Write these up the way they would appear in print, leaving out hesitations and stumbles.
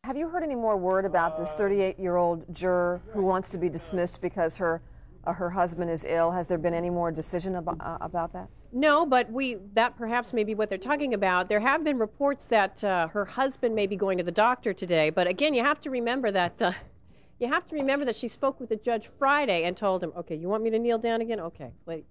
Have you heard any more word about this 38-year-old juror who wants to be dismissed because her husband is ill? Has there been any more decision about that? No, but that perhaps may be what they're talking about. There have been reports that her husband may be going to the doctor today, but again, you have to remember that she spoke with the judge Friday and told him, "Okay, you want me to kneel down again? Okay, wait."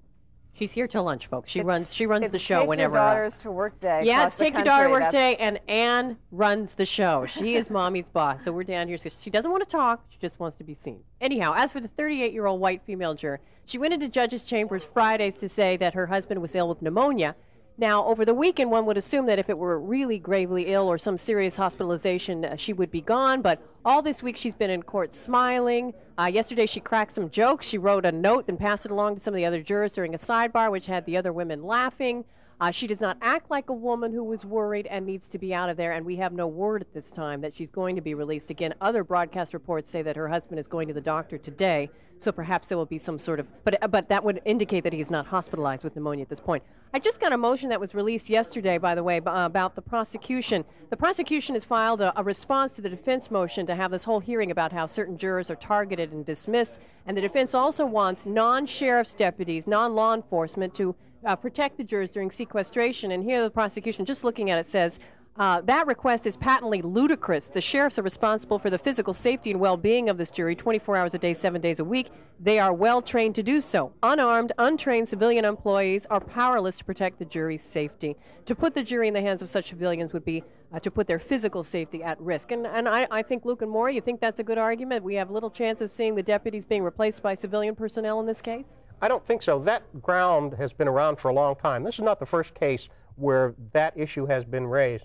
She's here till lunch, folks. She runs the show whenever. Take your daughters to work day. Yeah, it's take your daughter to work day, and Ann runs the show. She is Mommy's boss, so we're down here. So she doesn't want to talk. She just wants to be seen. Anyhow, as for the 38-year-old white female juror, she went into judges' chambers Fridays to say that her husband was ill with pneumonia. Now, over the weekend, one would assume that if it were really gravely ill or some serious hospitalization, she would be gone. But all this week, she's been in court smiling. Yesterday, she cracked some jokes. She wrote a note and passed it along to some of the other jurors during a sidebar, which had the other women laughing. She does not act like a woman who was worried and needs to be out of there, and we have no word at this time that she's going to be released. Again, other broadcast reports say that her husband is going to the doctor today, so perhaps there will be some sort of, but that would indicate that he's not hospitalized with pneumonia at this point. I just got a motion that was released yesterday, by the way, about the prosecution. The prosecution has filed a response to the defense motion to have this whole hearing about how certain jurors are targeted and dismissed, and the defense also wants non-sheriff's deputies, non-law enforcement to protect the jurors during sequestration. And here the prosecution, just looking at it, says that request is patently ludicrous. The sheriffs are responsible for the physical safety and well-being of this jury 24 hours a day, 7 days a week. They are well trained to do so. Unarmed, untrained civilian employees are powerless to protect the jury's safety. To put the jury in the hands of such civilians would be to put their physical safety at risk. And I think, Luke and Maury, you think that's a good argument? We have little chance of seeing the deputies being replaced by civilian personnel in this case? I don't think so. That ground has been around for a long time. This is not the first case where that issue has been raised.